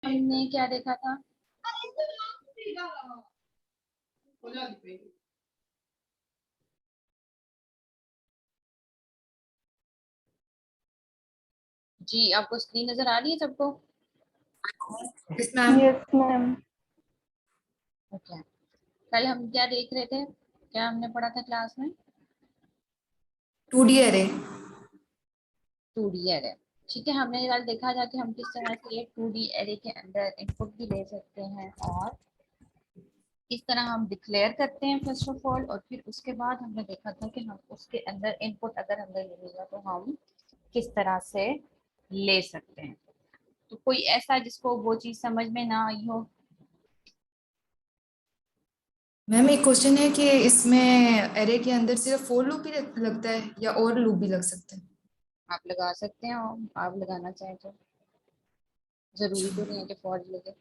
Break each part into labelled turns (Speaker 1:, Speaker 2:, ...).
Speaker 1: हमने क्या देखा था? जी, आपको स्क्रीन नजर आ रही है सबको?
Speaker 2: Yes ma'am.
Speaker 3: Yes ma'am.
Speaker 1: Okay, कल हम क्या देख रहे थे, क्या हमने पढ़ा था क्लास में?
Speaker 2: 2D array.
Speaker 1: 2D array. ठीक है, हमने कल देखा था कि हम किस तरह से 2D एरे के अंदर इनपुट भी ले सकते हैं और किस तरह हम डिक्लेयर करते हैं फर्स्ट ऑफ ऑल, और फिर उसके बाद हमने देखा था कि हम उसके अंदर इनपुट अगर हमें मिलेगा तो हम किस तरह से ले सकते हैं। तो कोई ऐसा जिसको वो चीज समझ में ना आई हो?
Speaker 2: मैम एक क्वेश्चन है कि इसमें एरे के अंदर सिर्फ फोर लूप ही लगता है या और लूप भी लग सकते हैं?
Speaker 1: आप लगा सकते हैं, और आप लगाना चाहें तो, जरूरी तो नहीं है कि फॉर लगे।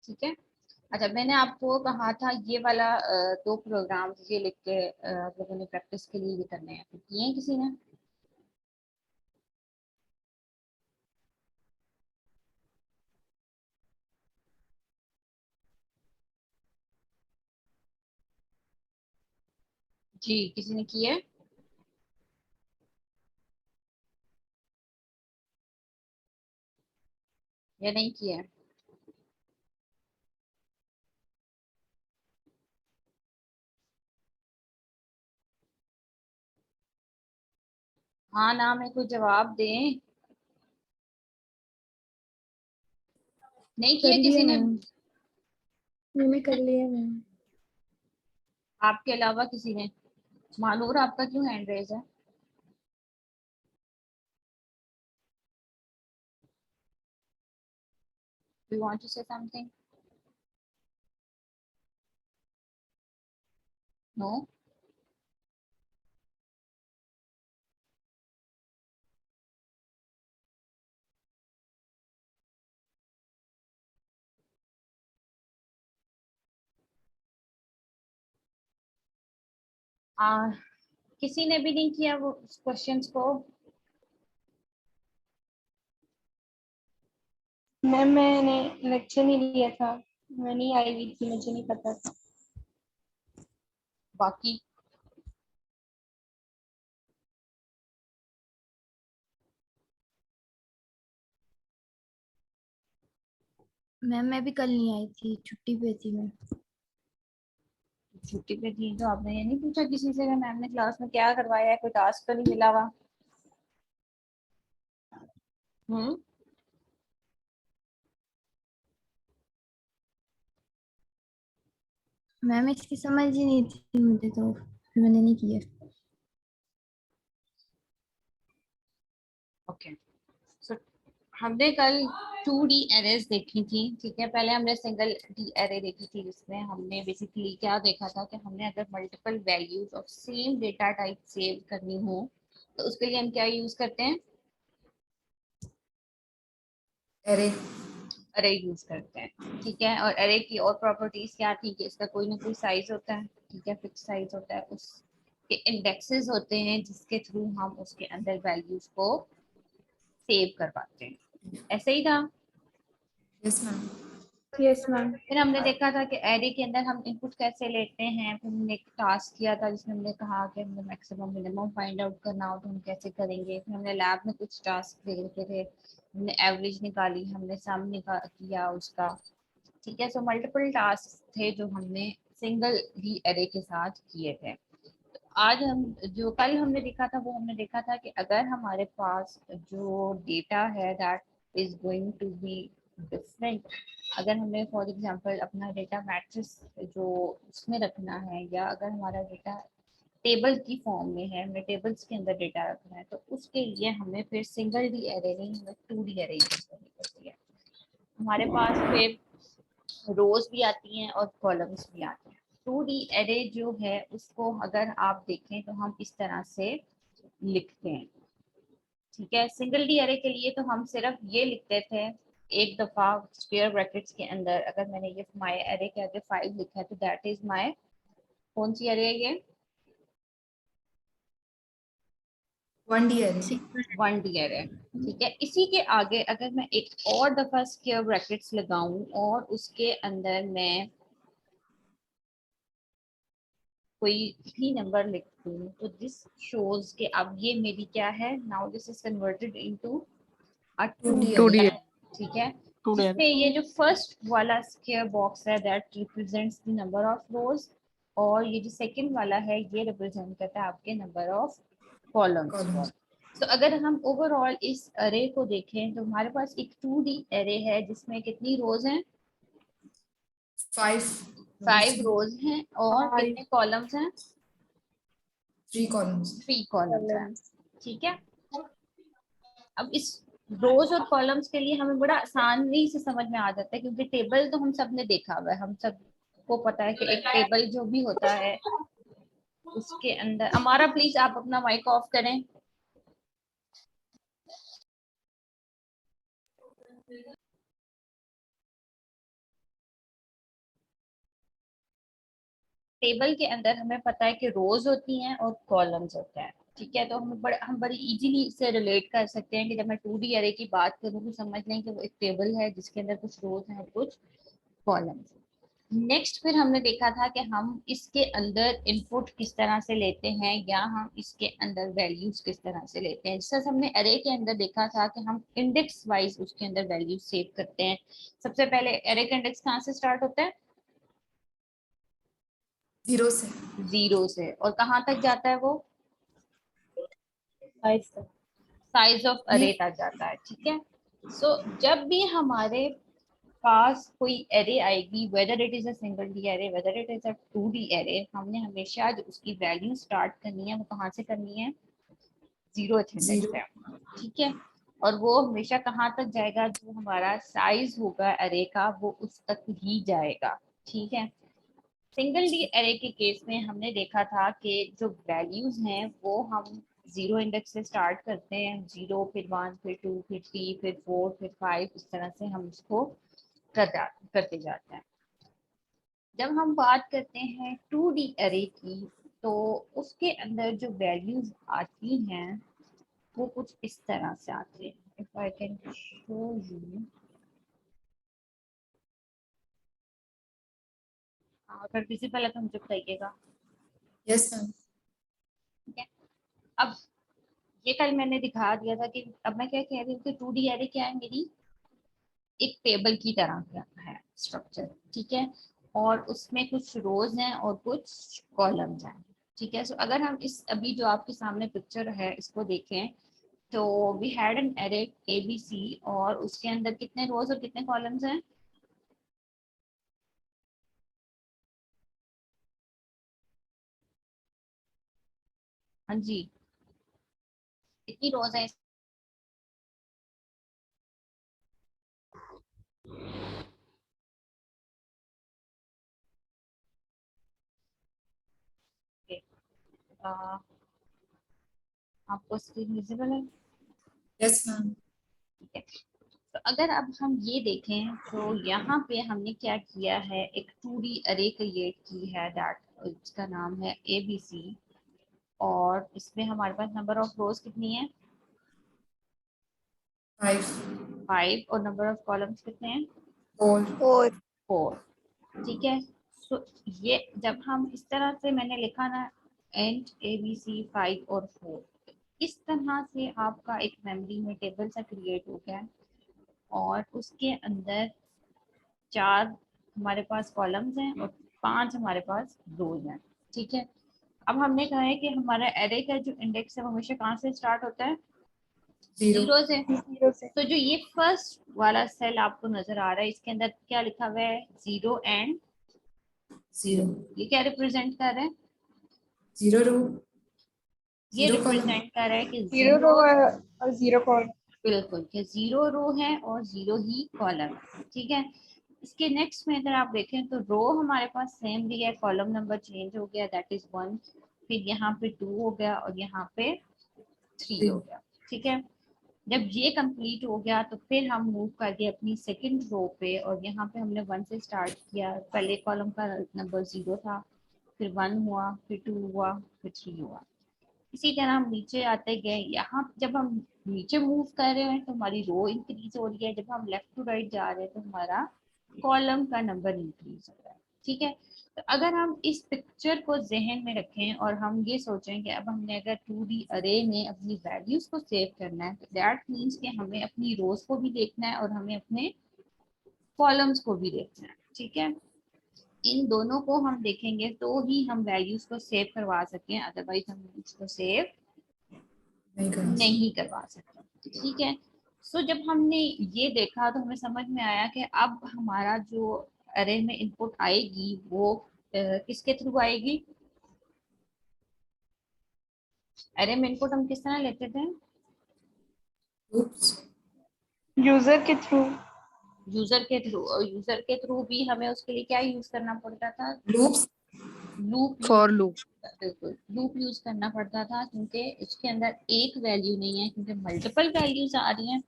Speaker 1: ठीक है। अच्छा, मैंने आपको कहा था ये वाला दो प्रोग्राम ये लिख के आप लोगों ने प्रैक्टिस के लिए ये करने हैं, तो किए हैं किसी ने? जी, किसी ने किया है? या नहीं किया है? हाँ ना में कोई जवाब दें। नहीं
Speaker 3: कर
Speaker 1: किया
Speaker 3: लिया
Speaker 1: किसी ने?
Speaker 3: मैम। मैंने कर लिया मैम।
Speaker 1: आपके अलावा किसी ने? मानूर, आपका क्यों हैंड रेज है? You want to say something? No? किसी ने भी नहीं किया वो क्वेश्चंस को?
Speaker 3: मैम मैंने लेक्चर नहीं लिया था, मैं नहीं आई हुई थी, मुझे नहीं पता था।
Speaker 1: बाकी?
Speaker 3: मैम मैं भी कल नहीं आई थी, छुट्टी पे थी मैं।
Speaker 1: छुट्टी पे थी तो आपने ये नहीं पूछा किसी से कि मैम ने क्लास में क्या करवाया है, कोई टास्क तो नहीं मिला हुआ? हम्म।
Speaker 3: मैम इसकी समझ ही नहीं थी मुझे, तो फिर मैंने नहीं किया।
Speaker 1: ओके, सो हमने कल 2D एरेज देखी थी। ठीक है, पहले हमने सिंगल डी एरे देखी थी जिसमें हमने बेसिकली क्या देखा था कि हमने अगर multiple values of same data type save करनी हो तो उसके लिए हम क्या यूज करते हैं?
Speaker 2: एरे।
Speaker 1: अरे यूज करते हैं। ठीक है, और अरे की और प्रॉपर्टीज क्या थी कि इसका कोई ना कोई साइज होता है। ठीक है, फिक्स साइज होता है, उसके इंडेक्सेस होते हैं जिसके थ्रू हम उसके अंदर वैल्यूज को सेव कर पाते हैं। ऐसे ही था।
Speaker 2: Yes ma'am.
Speaker 3: Yes ma'am.
Speaker 1: फिर हमने देखा था कि एरे के अंदर हम इनपुट कैसे लेते हैं। फिर हमने एक टास्क किया था जिसमें हमने कहा कि हमें मैक्सिमम मिनिमम फाइंड आउट करना हो तो हम कैसे करेंगे। फिर हमने लैब में कुछ टास्क दे रखे थे, हमने एवरेज निकाली, हमने सम किया उसका। ठीक है, सो मल्टीपल टास्क थे जो हमने सिंगल ही एरे के साथ किए थे। आज हम जो कल हमने देखा था वो हमने देखा था कि अगर हमारे पास जो डेटा है that is going to be different, अगर हमें फॉर एग्जांपल अपना डेटा मैट्रिक्स जो उसमें रखना है, या अगर हमारा डेटा टेबल की फॉर्म में है, हमें टेबल्स के अंदर डेटा रखना है, तो उसके लिए हमें फिर सिंगल डी एरे नहीं, हमें 2D एरे यूज करनी पड़ती है। हमारे पास फिर रोज भी आती हैं और कॉलम्स भी आते हैं। 2D एरे जो है उसको अगर आप देखें तो हम इस तरह से लिखते हैं। ठीक है, सिंगल डी एरे के लिए तो हम सिर्फ ये लिखते थे एक दफा स्क्वायर ब्रैकेट्स के अंदर, अगर मैंने ये माय एरे के आगे 5 लिखा है तो दैट इज माय, कौन सी एरे है ये?
Speaker 2: 1 डी एरे।
Speaker 1: 1D array. ठीक है, इसी के आगे अगर मैं एक और दफा स्क्वायर ब्रैकेट्स लगाऊं और उसके अंदर मैं कोई भी नंबर लिख दूं तो दिस शोज के अब ये मेरी क्या है, now this is converted into a 2D
Speaker 2: 2D
Speaker 1: array, ठीक है, जिसमें ये जो फर्स्ट वाला स्क्वायर बॉक्स है that represents the number of रोज, और ये जो सेकंड वाला है ये रिप्रेजेंट करता है आपके नंबर ऑफ कॉलम्स को।
Speaker 2: कॉलम्स।
Speaker 1: तो अगर हम ओवरऑल इस अरे को देखें तो हमारे पास एक 2D अरे है जिसमें कितनी रोज हैं,
Speaker 2: 5
Speaker 1: 5 रोज हैं, और कितने कॉलम्स हैं,
Speaker 2: 3 कॉलम्स।
Speaker 1: 3 कॉलम्स हैं। ठीक है, अब इस रोज और कॉलम्स के लिए हमें बड़ा आसानी से समझ में आ जाता है क्योंकि टेबल तो हम सब ने देखा हुआ है, हम सबको पता है कि एक टेबल जो भी होता है उसके अंदर, हमारा प्लीज आप अपना माइक ऑफ करें। टेबल के अंदर हमें पता है कि रोज होती हैं और कॉलम्स होते हैं। ठीक है, तो हम बड़ी इजीली इससे रिलेट कर सकते हैं कि जब मैं 2D अरे की बात करूँ तो समझ लें कि वो एक टेबल है जिसके अंदर कुछ रोज हैं और कुछ कॉलम्स। नेक्स्ट फिर हमने देखा था कि हम इसके अंदर इनपुट किस तरह से लेते हैं या हम इसके अंदर वैल्यूज किस तरह से लेते हैं। जैसे हमने अरे के अंदर देखा था कि हम इंडेक्स वाइज उसके अंदर वैल्यूज सेव करते हैं। सबसे पहले अरे का इंडेक्स कहाँ से स्टार्ट होता है,
Speaker 2: 0 से।
Speaker 1: 0 से, और कहाँ तक जाता है वो,
Speaker 3: 5
Speaker 1: साइज ऑफ अरे तक जाता है। ठीक है, सो जब भी हमारे पास कोई एरे आएगी, whether it is a single D array whether it is a 2D array, हमने हमेशा जो उसकी वैल्यू स्टार्ट करनी है वो कहाँ से करनी है, 0th इंडेक्स
Speaker 2: 0।
Speaker 1: से। ठीक है, और वो हमेशा कहाँ तक जाएगा, जो हमारा साइज होगा एरे का वो उस तक ही जाएगा। ठीक है, सिंगल डी एरे के केस में हमने देखा था कि जो वैल्यूज हैं वो हम 0 इंडेक्स से स्टार्ट करते हैं, 0 फिर 1 फिर 2 फिर 3 फिर 4 फिर 5, इस तरह से हम उसको करते जाते हैं। जब हम बात करते हैं 2D अरे की तो उसके अंदर जो वैल्यूज आती हैं वो कुछ इस तरह से आती है। If I can show you, अगर विजिबल है तो मुझे बताइएगा।
Speaker 2: Yes ma'am.
Speaker 1: ठीक है, अब ये कल मैंने दिखा दिया था कि अब मैं क्या कह रही हूँ कि 2D अरे क्या है, मेरी एक टेबल की तरह का है स्ट्रक्चर। ठीक है, और उसमें कुछ रोज हैं और कुछ कॉलम्स हैं। ठीक है, सो अगर हम इस अभी जो आपके सामने पिक्चर है इसको देखें तो we had an array ABC और उसके अंदर कितने रोज और कितने कॉलम्स हैं, हाँ जी, कितनी रोज हैं इसके, आ, आपको स्क्रीन विजिबल है।
Speaker 2: Yes ma'am.
Speaker 1: ठीक है, तो अगर अब हम ये देखें तो यहाँ पे हमने क्या किया है, एक 2D अरे क्रिएट की है दैट इसका नाम है ABC, और इसमें हमारे पास नंबर ऑफ रोज कितनी है,
Speaker 2: 5
Speaker 1: 5, और नंबर ऑफ कॉलम्स कितने हैं,
Speaker 2: 4।
Speaker 1: 4। ठीक है, सो ये जब हम इस तरह से मैंने लिखा ना एंड ABC 5 और 4, इस तरह से आपका एक मेमोरी में टेबल सा क्रिएट हो गया और उसके अंदर 4 हमारे पास कॉलम्स हैं और 5 हमारे पास रोज हैं। ठीक है, अब हमने कहा है कि हमारा एरे का जो इंडेक्स है वो हमेशा कहाँ से स्टार्ट होता है,
Speaker 2: 0।
Speaker 1: 0 से।
Speaker 3: 0 से।
Speaker 1: तो जो ये फर्स्ट वाला सेल आपको नजर आ रहा है इसके अंदर क्या लिखा हुआ है, 0 एंड
Speaker 2: 0।
Speaker 1: ये क्या रिप्रेजेंट कर रहा है,
Speaker 2: 0 रो,
Speaker 1: ये
Speaker 2: 0 कॉलम।
Speaker 1: रिप्रेजेंट कर रहा है कि
Speaker 3: 0 रो
Speaker 1: 0,
Speaker 3: और 0 कॉलम।
Speaker 1: बिल्कुल कि 0 रो है और 0 ही कॉलम है। ठीक है, इसके नेक्स्ट में अगर आप देखें तो रो हमारे पास सेम भी है, कॉलम नंबर चेंज हो गया दैट इज 1, फिर यहाँ पे 2 हो गया और यहाँ पे 3 हो
Speaker 2: 3।
Speaker 1: गया। ठीक है, जब ये कंप्लीट हो गया तो फिर हम मूव कर गए अपनी सेकंड रो पे और यहाँ पे हमने 1 से स्टार्ट किया, पहले कॉलम का नंबर 0 था, फिर 1 हुआ, फिर 2 हुआ, फिर 3 हुआ। इसी तरह हम नीचे आते गए, यहाँ जब हम नीचे मूव कर रहे हैं तो हमारी रो इंक्रीज हो रही है, जब हम लेफ्ट टू राइट जा रहे हैं तो हमारा कॉलम का नंबर इंक्रीज हो रहा है। ठीक है, तो अगर हम इस पिक्चर को जहन में रखें और हम ये सोचें कि अब हमने अगर 2D अरे में अपनी वैल्यूज को सेव करना है, तो दैट मीन्स कि हमें अपनी रोज को भी देखना है और हमें अपने कॉलम्स को भी देखना है। ठीक है, इन दोनों को हम देखेंगे तो ही हम वैल्यूज को सेव करवा सकें, अदरवाइज हम इसको सेव
Speaker 2: नहीं कर सकते।
Speaker 1: नहीं करवा सकते। ठीक है, सो जब हमने ये देखा तो हमें समझ में आया कि अब हमारा जो अरे में इनपुट आएगी वो किसके थ्रू आएगी। अरे में इनपुट हम किस तरह लेते थे,
Speaker 2: लूप्स।
Speaker 3: यूजर के थ्रू।
Speaker 1: यूजर के थ्रू, और यूजर के थ्रू भी हमें उसके लिए क्या यूज करना पड़ता था,
Speaker 2: loops.
Speaker 1: Loop use.
Speaker 4: For loop.
Speaker 1: बिल्कुल लूप यूज करना पड़ता था, क्योंकि इसके अंदर एक वैल्यू नहीं है, क्योंकि मल्टीपल वैल्यूज आ रही हैं।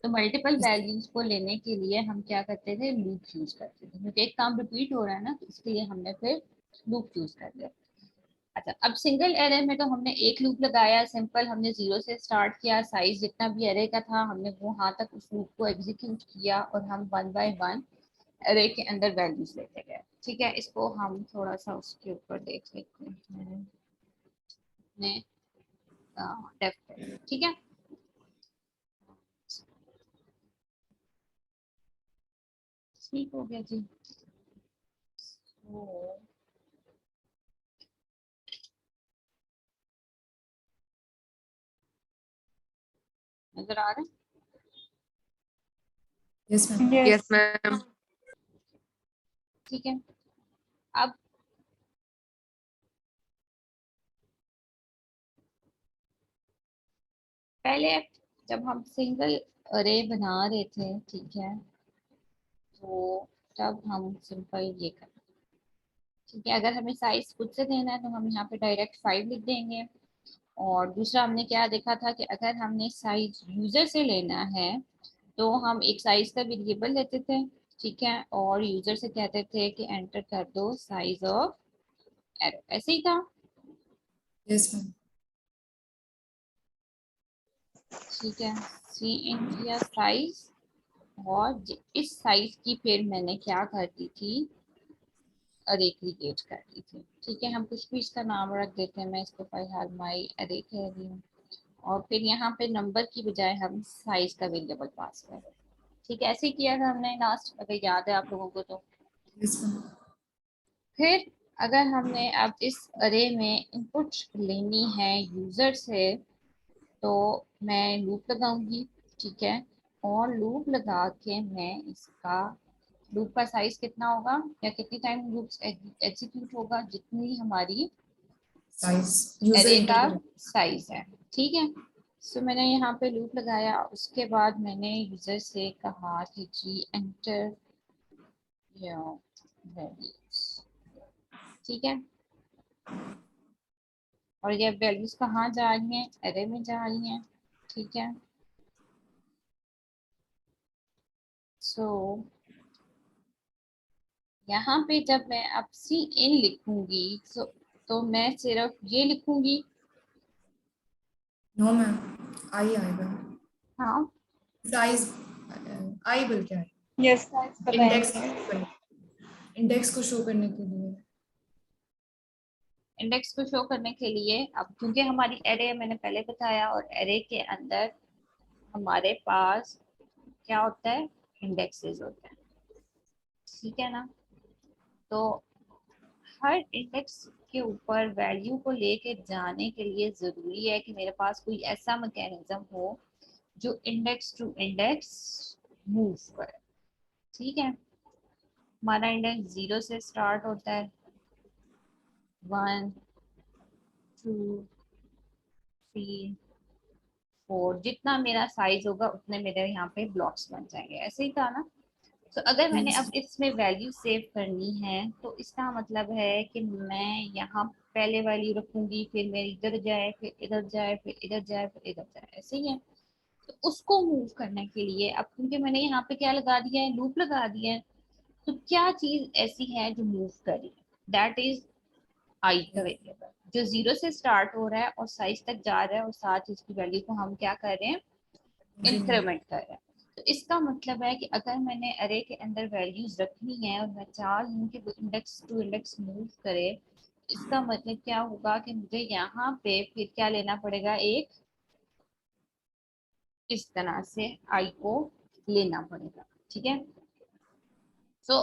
Speaker 1: तो मल्टीपल वैल्यूज को लेने के लिए हम क्या करते थे, लूप यूज करते थे, क्योंकि एक काम रिपीट हो रहा है ना, तो इसके लिए हमने फिर लूप यूज कर लिया। अच्छा, अब सिंगल एरे में तो हमने एक लूप लगाया, सिंपल, हमने जीरो से स्टार्ट किया, साइज जितना भी एरे का था हमने वहां तक उस लूप को एग्जीक्यूट किया और हम वन बाय वन एरे के अंदर वैल्यूज लेते गए। ठीक है, इसको हम थोड़ा सा उसके ऊपर देख लेते हैं अपने डेफ पे। ठीक है, ठीक हो गया जी। तो नजर आ रहा है,
Speaker 2: yes ma'am.
Speaker 3: Yes.
Speaker 4: Yes ma'am.
Speaker 1: ठीक है। अब पहले जब हम सिंगल अरे बना रहे थे, ठीक है, तो तब हम सिंपल ये कर, ठीक है, अगर हमें साइज खुद से देना है तो हम यहाँ पे डायरेक्ट 5 लिख देंगे। और दूसरा हमने क्या देखा था कि अगर हमने साइज यूजर से लेना है तो हम एक साइज का वेरिएबल लेते थे। ठीक है, और यूजर से कहते थे कि एंटर कर दो साइज ऑफ एरो, ऐसे ही था।
Speaker 2: Yes ma'am.
Speaker 1: ठीक है, सी इन किया साइज, और इस साइज की फिर मैंने क्या करती थी, अरे क्रिएट कर दी थी। ठीक है, हम कुछ भी इसका नाम रख देते हैं, मैं इसको फिलहाल माई अरे कह रही हूँ। और फिर यहाँ पे नंबर की बजाय हम साइज का वेरिएबल पास कर रहे हैं। ठीक है, ऐसे ही किया था हमने लास्ट, अगर याद है आप लोगों को तो।
Speaker 2: Yes ma'am.
Speaker 1: फिर अगर हमने अब इस अरे में इनपुट लेनी है यूजर से, तो मैं लूप लगाऊंगी। ठीक है, और लूप लगा के मैं इसका लूप का साइज कितना होगा या कितनी टाइम लूप एग्जीक्यूट होगा, जितनी हमारी
Speaker 2: साइज यूजर
Speaker 1: एरे
Speaker 2: एंटर
Speaker 1: का
Speaker 2: करें।
Speaker 1: साइज है। ठीक है, सो मैंने यहाँ पे लूप लगाया, उसके बाद मैंने यूजर से कहा कि जी एंटर योर वैल्यूज। ठीक है, और ये वैल्यूज कहाँ जा रही हैं, एरे में जा रही हैं। ठीक है, सो यहाँ पे जब मैं अब सी इन लिखूंगी तो मैं सिर्फ ये लिखूंगी।
Speaker 2: नो मैम, आई आएगा।
Speaker 1: हाँ,
Speaker 2: साइज आई बोल के आए।
Speaker 3: यस, साइज
Speaker 2: इंडेक्स
Speaker 3: बताएंगे।
Speaker 2: इंडेक्स को शो करने के लिए।
Speaker 1: इंडेक्स को शो करने के लिए, अब क्योंकि हमारी एरे मैंने पहले बताया, और एरे के अंदर हमारे पास क्या होता है, इंडेक्सेस होते हैं। ठीक है ना, तो हर इंडेक्स के ऊपर वैल्यू को लेके जाने के लिए जरूरी है कि मेरे पास कोई ऐसा मैकेनिज्म हो जो इंडेक्स टू इंडेक्स मूव करे। ठीक है, हमारा इंडेक्स 0 से स्टार्ट होता है, 1 2 3 4, जितना मेरा साइज होगा उतने मेरे यहाँ पे ब्लॉक्स बन जाएंगे, ऐसे ही था ना। तो अगर मैंने अब इसमें वैल्यू सेव करनी है तो इसका मतलब है कि मैं यहाँ पहले वैल्यू रखूंगी, फिर मेरी इधर जाए, फिर इधर जाए, फिर इधर जाए, फिर इधर जाए, ऐसे ही है। तो उसको मूव करने के लिए अब क्योंकि मैंने यहाँ पे क्या लगा दिया है, लूप लगा दिया है, तो क्या चीज ऐसी है जो मूव करी, दैट इज आई का वेरिएबल। जो 0 से स्टार्ट हो रहा है और साइज तक जा रहा है, और साथ ही उसकी वैल्यू को हम क्या कर रहे हैं, इंक्रीमेंट कर रहे हैं। तो इसका मतलब है कि अगर मैंने अरे के अंदर वैल्यूज रखनी है और मैं चाह रही हूँ कि वो इंडेक्स टू इंडेक्स मूव करे, इसका मतलब क्या होगा कि मुझे यहाँ पे फिर क्या लेना पड़ेगा, एक इस तरह से आई को लेना पड़ेगा। ठीक है। सो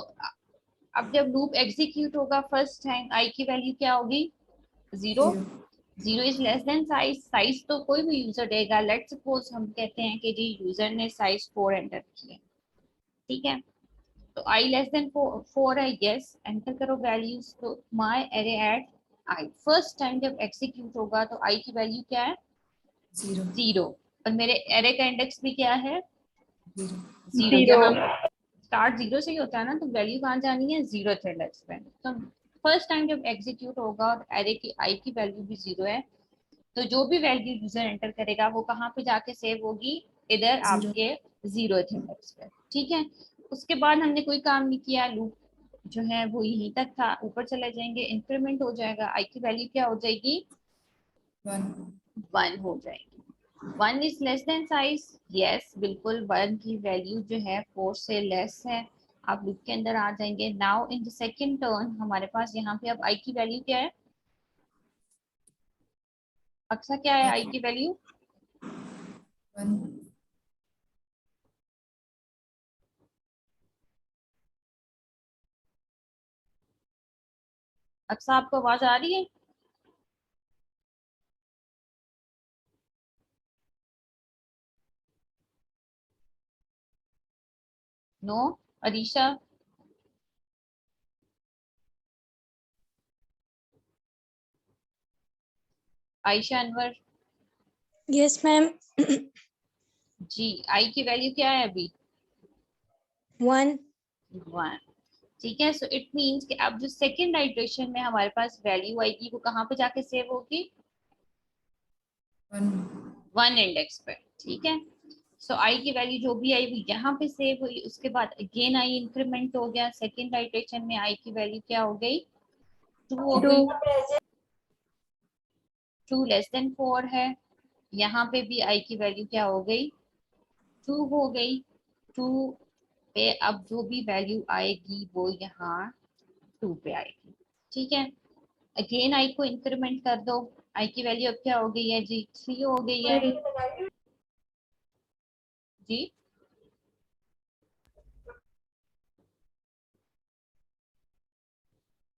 Speaker 1: अब जब लूप एग्जीक्यूट होगा फर्स्ट टाइम, आई की वैल्यू क्या होगी, 0। 0 is less than size. Size तो कोई भी यूजर देगा। लेट सपोज हम कहते हैं कि जी यूजर ने साइज 4 एंटर किया। ठीक है। तो आई लेस देन 4 है, यस एंटर करो वैल्यूज। तो my array at I, first time जब एग्जीक्यूट होगा तो आई की वैल्यू क्या है, 0। और मेरे एरे का इंडेक्स भी क्या है, 0।
Speaker 3: 0।
Speaker 1: यहाँ स्टार्ट 0 से ही होता है ना, तो वैल्यू कहाँ जानी है, 0 थे लेट्स पे। तो फर्स्ट टाइम जब एग्जीक्यूट होगा और एरे की आई की वैल्यू भी 0 है, तो जो भी वैल्यू यूजर एंटर करेगा वो कहाँ पे जाके सेव होगी, इधर आपके 0 थे इंडेक्स पे। ठीक है। उसके बाद हमने कोई काम नहीं किया, लूप जो है वो यहीं तक था। ऊपर चले जाएंगे, इंक्रीमेंट हो जाएगा, आई की वैल्यू क्या हो जाएगी, 1 हो जाएगी। 1 is less than size, yes बिल्कुल 1 की वैल्यू जो है 4 से लेस है। आप लूप के अंदर आ जाएंगे। Now in the second turn हमारे पास यहाँ पे अब आई की वैल्यू क्या है, अक्सा क्या है आई की वैल्यू,
Speaker 2: 1।
Speaker 1: अक्सा आपको आवाज आ रही है, no, Arisha, Ayesha, Anwar,
Speaker 3: yes ma'am.
Speaker 1: G I की वैल्यू क्या है अभी,
Speaker 3: 1।
Speaker 1: 1। ठीक है। सो इट मीन्स कि अब जो सेकंड आइट्रेशन में हमारे पास वैल्यू आएगी वो कहाँ पे जाके सेव होगी, 1 इंडेक्स पे। ठीक है। सो आई की वैल्यू जो भी आई वो यहाँ पे सेव हुई। उसके बाद अगेन आई इंक्रीमेंट हो गया, सेकंड आइट्रेशन में आई की वैल्यू क्या हो गई, 2 हो
Speaker 3: 2।
Speaker 1: गई। 2 लेस देन 4 है, यहाँ पे भी आई की वैल्यू क्या हो गई, 2 हो गई। 2 पे अब जो भी वैल्यू आएगी वो यहाँ 2 पे आएगी। ठीक है। अगेन आई को इंक्रीमेंट कर दो, आई की वैल्यू अब क्या हो गई है जी, 3 हो गई है।
Speaker 3: 3।
Speaker 1: जी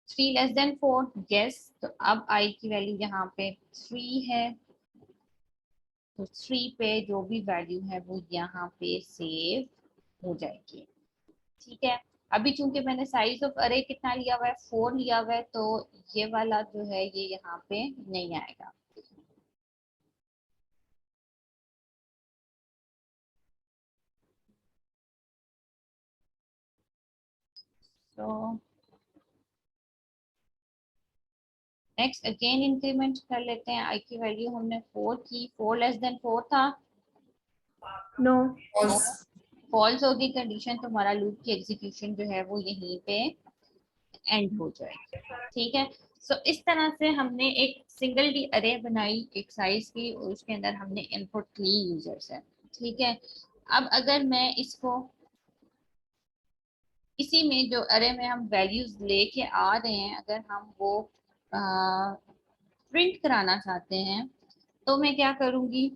Speaker 1: 3 लेस देन 4, यस। तो अब आई की वैल्यू यहाँ पे 3 है। तो 3 पे जो भी वैल्यू है वो यहाँ पे सेव हो जाएगी। ठीक है। अभी चूंकि मैंने साइज ऑफ अरे कितना लिया हुआ है, 4 लिया हुआ है, तो ये वाला जो है ये यहाँ पे नहीं आएगा। तो नेक्स्ट अगेन इंक्रीमेंट कर लेते हैं। आई की वैल्यू हमने 4 की, 4 लेस देन 4 था,
Speaker 3: नो।
Speaker 1: नो, फॉल्स होगी कंडीशन, तो हमारा लूप की एग्जीक्यूशन जो है वो यहीं पे एंड हो जाएगी। ठीक है। सो इस तरह से हमने एक सिंगल डी अरे बनाई एक साइज की, और उसके अंदर हमने इनपुट ली यूजर से। ठीक है। अब अगर मैं इसको इसी में जो अरे में हम वैल्यूज लेके आ रहे हैं, अगर हम वो प्रिंट कराना चाहते हैं, तो मैं क्या करूंगी,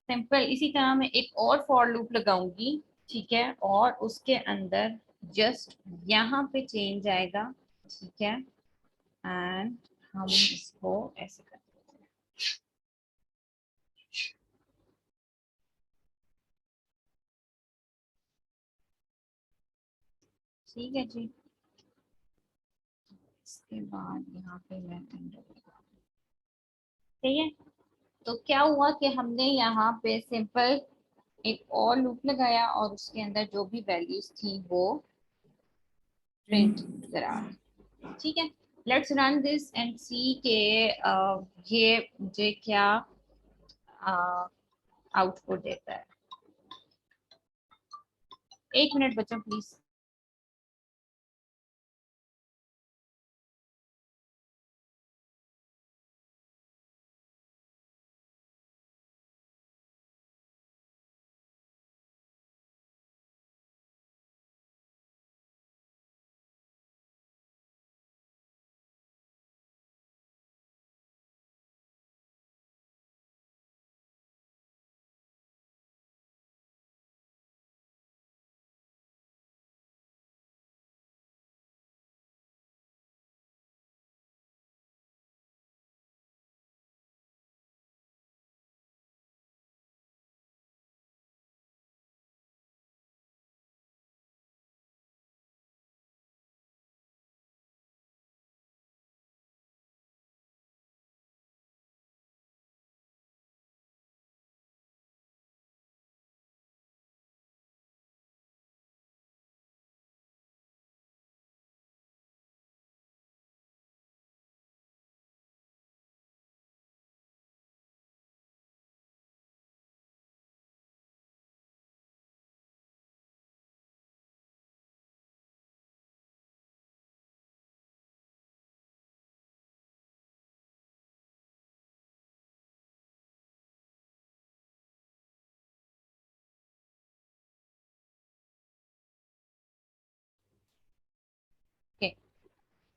Speaker 1: सिंपल इसी तरह मैं एक और फॉर लूप लगाऊंगी। ठीक है। और उसके अंदर जस्ट यहाँ पे चेंज आएगा। ठीक है। एंड हम इसको ऐसे कर, ठीक है जी। इसके बाद यहाँ पे मैं एंटर, ठीक है। तो क्या हुआ कि हमने यहाँ पे सिंपल एक और लूप लगाया और उसके अंदर जो भी वैल्यूज थी वो प्रिंट करा। ठीक है। लेट्स रन दिस एंड सी के ये मुझे क्या आउटपुट देता है। एक मिनट बच्चों प्लीज।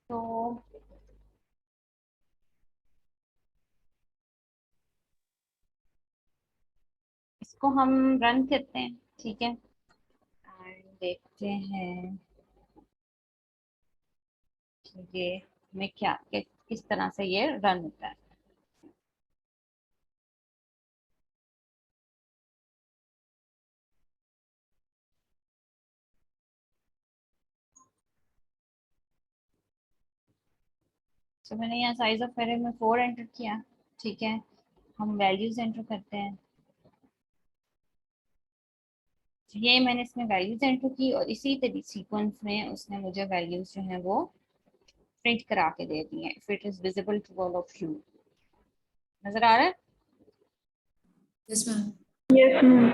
Speaker 1: तो इसको हम रन करते हैं, ठीक है, एंड देखते हैं कि ये में क्या किस तरह से ये रन होता है। तो मैंने यहाँ साइज ऑफ एरे में 4 एंटर किया, ठीक है, हम वैल्यूज एंटर करते हैं। ये मैंने इसमें वैल्यूज एंटर की और इसी तरीके सीक्वेंस में उसने मुझे वैल्यूज जो है वो प्रिंट करा के दे दी है। If it is visible to all of you, नजर आ रहा है?
Speaker 2: Yes ma'am.
Speaker 3: Yes ma'am.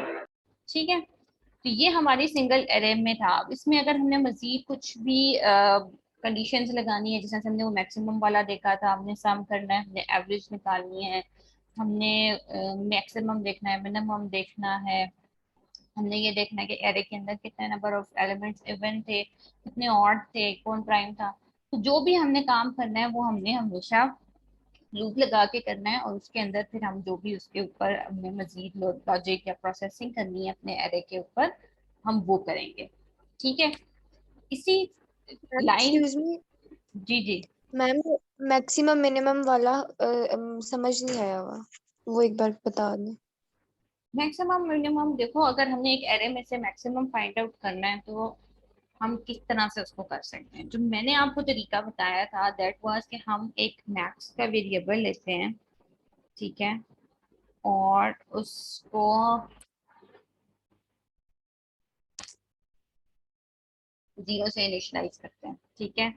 Speaker 1: ठीक है, तो ये हमारी सिंगल एरे में था। अब इसमें अगर हमने मजीद कुछ भी कंडीशंस लगानी है, जैसे हमने वो मैक्सिमम वाला देखा था, हमने सम करना है, हमने एवरेज निकालनी है, हमने मैक्सिमम देखना है, मिनिमम देखना है, हमने ये देखना है कि एरे के अंदर कितने नंबर ऑफ एलिमेंट्स इवन थे, कितने ऑड थे, कौन प्राइम था। तो जो भी हमने काम करना है वो हमने हमेशा लूप लगा के करना है, और उसके अंदर फिर हम जो भी उसके ऊपर हमने मजीद लॉजिक या प्रोसेसिंग करनी है अपने एरे के ऊपर, हम वो करेंगे। ठीक है, इसी लाइन।
Speaker 4: एक्सक्यूज मी
Speaker 1: जी जी।
Speaker 4: मैम, मैक्सिमम मिनिमम वाला समझ नहीं आया हुआ, वो एक बार बता दें।
Speaker 1: मैक्सिमम मिनिमम देखो, अगर हमने एक एरे में से मैक्सिमम फाइंड आउट करना है तो हम किस तरह से उसको कर सकते हैं। जो मैंने आपको तरीका बताया था दैट वाज कि हम एक मैक्स का वेरिएबल लेते हैं, ठीक है, और उसको जीरो से इनिशियलाइज करते हैं, ठीक है।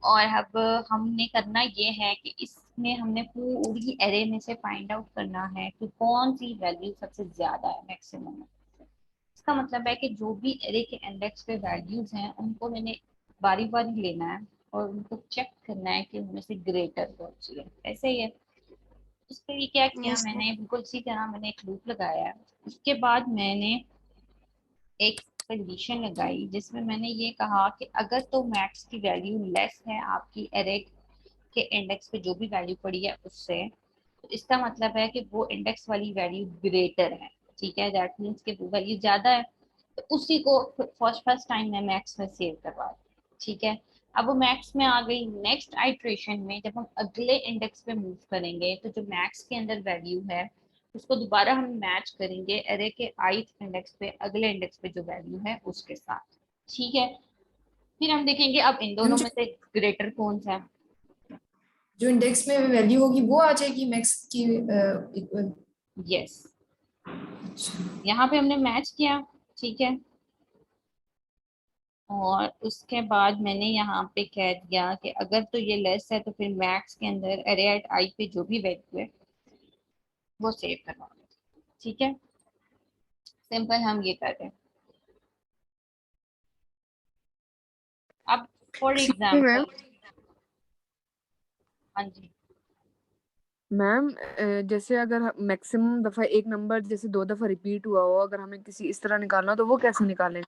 Speaker 1: और अब हमने करना ये है कि इसमें हमने पूरी एरे में से फाइंड आउट करना है कि कौन सी वैल्यू सबसे ज्यादा है मैक्सिमम में। इसका मतलब है कि जो भी एरे के इंडेक्स पे वैल्यूज हैं उनको मैंने बारी बारी लेना है और उनको चेक करना है कि उनमें से ग्रेटर कौन सी है। ऐसे ही है। उसके लिए क्या किया
Speaker 4: यस
Speaker 1: मैंने, बिल्कुल इसी तरह मैंने एक लूप लगाया है। उसके बाद मैंने एक कंडीशन लगाई जिसमें मैंने ये कहा कि अगर तो मैक्स की वैल्यू लेस है आपकी एरे के इंडेक्स पे जो भी वैल्यू पड़ी है उससे, तो इसका मतलब है कि वो इंडेक्स वाली वैल्यू ग्रेटर है, ठीक है, दैट मीन्स कि वो वैल्यू ज्यादा है। तो उसी को फर्स्ट फर्स्ट टाइम मैं मैक्स में सेव करवा दी, ठीक है। अब वो मैक्स में आ गई। नेक्स्ट आइट्रेशन में जब हम अगले इंडेक्स पे मूव करेंगे तो जो मैक्स के अंदर वैल्यू है उसको दोबारा हम मैच करेंगे एरे के ith इंडेक्स पे, अगले इंडेक्स पे जो वैल्यू है उसके साथ, ठीक है। फिर हम देखेंगे अब इन
Speaker 2: मैम
Speaker 1: दोनों में से ग्रेटर कौन सा है।
Speaker 2: जो इंडेक्स में वैल्यू होगी वो आ जाएगी मैक्स की इक्वल।
Speaker 1: यस,
Speaker 2: अच्छा।
Speaker 1: यहाँ पे हमने मैच किया, ठीक है, और उसके बाद मैंने यहाँ पे कह दिया कि अगर तो ये लेस है तो फिर मैक्स के अंदर अरे एट आई पे जो भी वैल्यू है वो सेव करवा दो, ठीक है। सिंपल हम ये कर रहे हैं। अब for
Speaker 5: excuse me ma'am.
Speaker 1: Example, हाँ जी,
Speaker 5: मैम जैसे अगर मैक्सिमम दफा एक नंबर जैसे 2 दफा रिपीट हुआ हो, अगर हमें किसी इस तरह निकालना हो तो वो कैसे निकालें?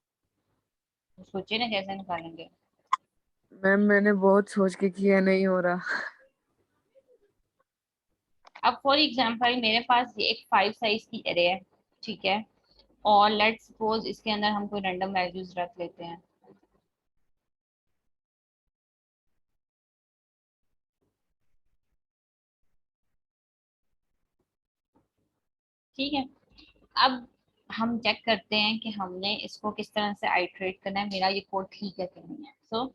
Speaker 1: तो सोचिए ना कैसे निकालेंगे।
Speaker 5: मैम मैंने बहुत सोच के किया, नहीं हो रहा।
Speaker 1: अब फॉर एग्जाम्पल मेरे पास ये एक 5 साइज की एरे है, ठीक है, और लेट्स सपोज इसके अंदर हम कोई रैंडम वैल्यूज रख लेते हैं, ठीक है। अब हम चेक करते हैं कि हमने इसको किस तरह से आइट्रेट करना है, मेरा ये कोड ठीक है कि नहीं है। सो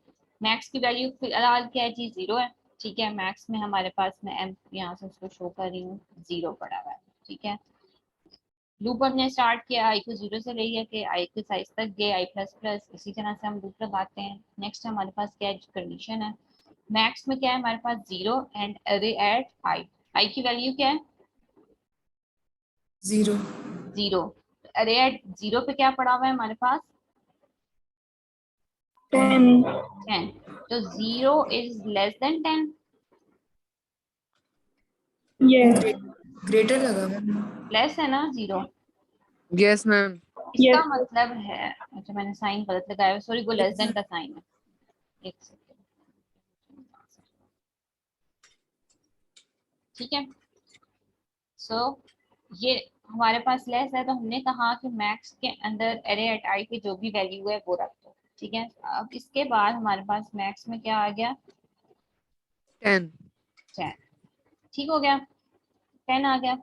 Speaker 1: मैक्स की वैल्यू फिलहाल क्या है जी, 0 है, ठीक है। मैक्स में हमारे पास मैं एम यहाँ से उसको शो कर रही हूँ, 0 पड़ा हुआ है, ठीक है। लूप हमने स्टार्ट किया, आई को 0 से लेके के आई के साइज तक गए, आई प्लस प्लस, इसी तरह से हम लूप लगाते हैं। नेक्स्ट हमारे पास क्या कंडीशन है, मैक्स में क्या है हमारे पास 0 एंड अरे एट आई, आई की वैल्यू क्या है
Speaker 2: 0।
Speaker 1: 0, अरे एट 0 पे क्या पड़ा हुआ है हमारे पास
Speaker 3: 10।
Speaker 1: 10, तो 0 is less then 10।
Speaker 3: Yes.
Speaker 2: Greater लगा मैम।
Speaker 1: लेस है ना 0,
Speaker 5: यस मैम।
Speaker 1: इसका
Speaker 3: यस।
Speaker 1: मतलब है, अच्छा मैंने साइन गलत लगाया, सॉरी, वो लेस देन का साइन है। एक सेकेंड, ठीक है। सो ये हमारे पास लेस है, तो हमने कहा कि मैक्स के अंदर एरे एट आई पे जो भी वैल्यू है वो रख दो। ठीक है, अब इसके बाद हमारे पास मैक्स में क्या आ गया,
Speaker 5: 10
Speaker 1: 10। ठीक हो गया, 10 आ गया।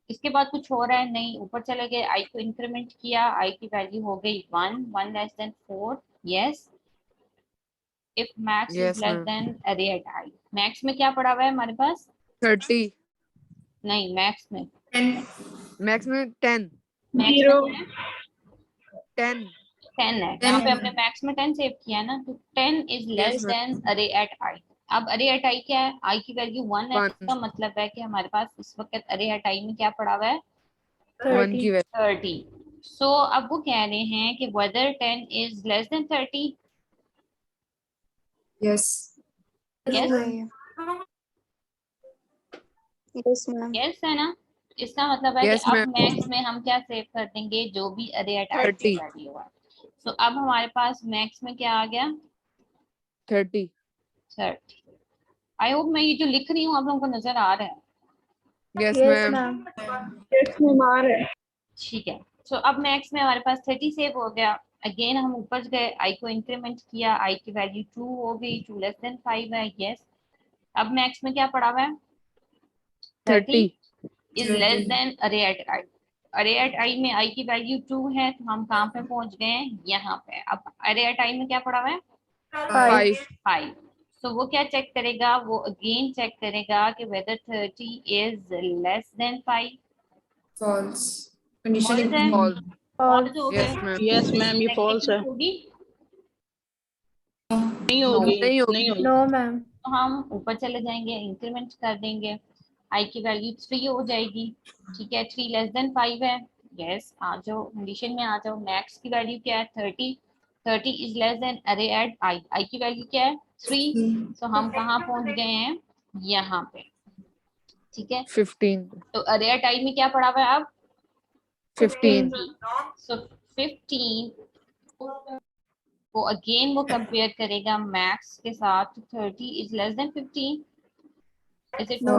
Speaker 1: इसके बाद कुछ हो रहा है नहीं, ऊपर चले गए, आई को इंक्रीमेंट किया, आई की वैल्यू हो गई 1, 1 less than 4, yes. If max is
Speaker 5: yes
Speaker 1: less
Speaker 5: ma'am
Speaker 1: than array at I, max में क्या पड़ा हुआ है हमारे पास,
Speaker 5: 30
Speaker 1: नहीं मैक्स में,
Speaker 2: 10
Speaker 5: मैक्स में 10
Speaker 1: मैक्स में क्या है?
Speaker 5: 10
Speaker 1: 10 है,
Speaker 2: 10
Speaker 1: यहाँ पे हमने मैक्स में 10 सेव किया ना, तो 10 is
Speaker 5: yes
Speaker 1: less
Speaker 5: ma'am
Speaker 1: than array at I. अब अरे एट आई क्या है, आई की वैल्यू 1 है, तो
Speaker 5: 1
Speaker 1: इसका मतलब है कि हमारे पास इस वक्त अरे एट आई में क्या पड़ा हुआ है,
Speaker 5: 1 की वैल्यू
Speaker 1: 30। सो अब वो कह रहे हैं कि whether 10 is less than 30,
Speaker 2: yes
Speaker 1: yes,
Speaker 4: yes ma'am
Speaker 1: yes है ना। इसका मतलब है कि
Speaker 5: यस
Speaker 1: अब
Speaker 5: मैम
Speaker 1: मैक्स में हम क्या सेव कर देंगे, जो भी अरे एट आई की
Speaker 5: 30
Speaker 1: वैल्यू है। तो अब हमारे पास मैक्स में क्या आ गया,
Speaker 5: 30
Speaker 1: 30। आई होप मैं ये जो लिख रही हूँ आप लोगों को नजर आ रहा है।
Speaker 5: Yes
Speaker 3: yes
Speaker 5: ma'am
Speaker 3: ma'am.
Speaker 1: ठीक है, सो अब मैक्स में हमारे पास 30 सेव हो गया। अगेन हम ऊपर गए, आई को इंक्रीमेंट किया, आई की वैल्यू 2 हो गई, 2 लेस देन 5 है, यस। अब मैक्स में क्या पड़ा हुआ है, 30
Speaker 5: 30
Speaker 1: is less then array at आई। अरे एट आई में आई की वैल्यू 2 है, तो हम कहाँ पे पहुंच गए हैं, यहाँ पे। अब अरे एट आई में क्या पड़ा हुआ है,
Speaker 5: 5
Speaker 1: 5। तो वो क्या चेक करेगा, वो अगेन चेक करेगा कि whether 30 is less than 5।
Speaker 2: False condition
Speaker 1: false है,
Speaker 5: फॉल्स
Speaker 1: फॉल्स हो गए,
Speaker 5: यस मैम
Speaker 6: यस मैम, ये फॉल्स है।
Speaker 1: नेगेटिव होगी,
Speaker 6: नहीं
Speaker 1: नो।
Speaker 6: होगी,
Speaker 5: नहीं होगी
Speaker 6: नहीं होगी।
Speaker 3: No ma'am.
Speaker 1: तो हम ऊपर चले जाएंगे, इंक्रीमेंट कर देंगे, आई की वैल्यू 3 हो जाएगी। ठीक है, 3 लेस देन 5 है, यस। आ जाओ कंडीशन में आ जाओ, मैक्स की वैल्यू क्या है, 30। 30 is less then array at आई, आई की वैल्यू क्या है, 3। तो हम कहाँ पहुंच गए हैं, यहाँ पे। ठीक है,
Speaker 5: 15
Speaker 1: तो अरे एट आई में क्या पड़ा हुआ है अब,
Speaker 5: 15
Speaker 1: सो 15 को अगेन वो कंपेयर करेगा मैक्स के साथ, 30 is less than 15, is it
Speaker 3: no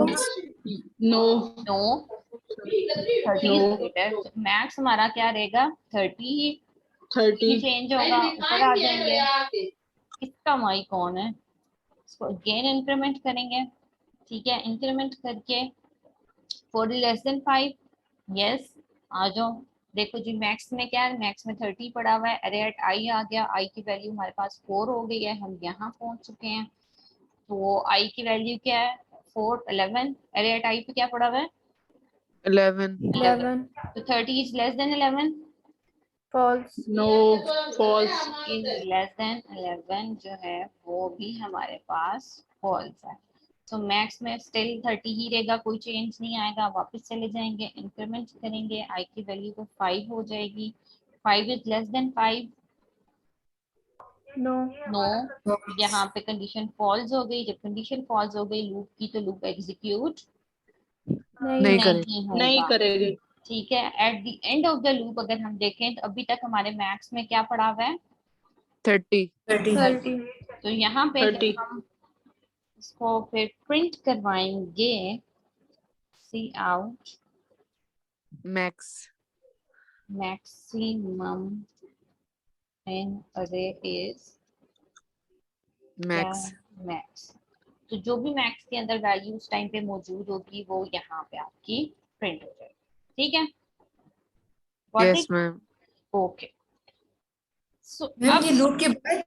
Speaker 6: no
Speaker 1: no, 30 is greater. Max हमारा क्या रहेगा, 30 ही
Speaker 6: 30
Speaker 1: चेंज होगा, ऊपर आ जाएंगे। इसका माई कौन है, इसको अगेन इंक्रीमेंट करेंगे। ठीक है, इंक्रीमेंट करके 4 लेस देन 5, यस। आ जाओ, देखो जी मैक्स में क्या है, मैक्स में 30 पड़ा हुआ है, अरे एट आई आ गया, आई की वैल्यू हमारे पास 4 हो गई है, हम यहाँ पहुंच चुके हैं। तो आई की वैल्यू क्या है, 4, 11, अरे एट आई पे क्या पड़ा हुआ है,
Speaker 5: 11
Speaker 1: 11। तो 30 is less than 11,
Speaker 3: false.
Speaker 6: No false.
Speaker 1: Is less than 11 जो है वो भी हमारे पास फॉल्स है। तो मैक्स में स्टिल 30 ही रहेगा, कोई चेंज नहीं आएगा। वापस चले जाएंगे, इंक्रीमेंट करेंगे, आई की वैल्यू तो 5 हो जाएगी। 5 is less than 5,
Speaker 3: no
Speaker 1: no. यहाँ पे कंडीशन फॉल्स हो गई, जब कंडीशन फॉल्स हो गई लूप की, तो लूप एग्जीक्यूट
Speaker 5: नहीं करे
Speaker 1: नहीं
Speaker 6: नहीं
Speaker 1: होगा।
Speaker 6: करेगी।
Speaker 1: ठीक है, at the end of the loop अगर हम देखें तो अभी तक हमारे मैक्स में क्या पड़ा हुआ है,
Speaker 5: 30
Speaker 3: 30
Speaker 1: तो यहाँ पे जब
Speaker 6: 30
Speaker 1: हम इसको फिर प्रिंट करवाएंगे, सी आउट
Speaker 5: मैक्स
Speaker 1: मैक्सिमम इन अरे इज क्या,
Speaker 5: मैक्स
Speaker 1: मैक्स। तो जो भी मैक्स के अंदर वैल्यू उस टाइम पे मौजूद होगी वो यहाँ पे आपकी प्रिंट हो जाएगी। ठीक है,
Speaker 5: yes ma'am
Speaker 1: okay. So
Speaker 2: ma'am
Speaker 1: अब
Speaker 2: ये लूप के बाद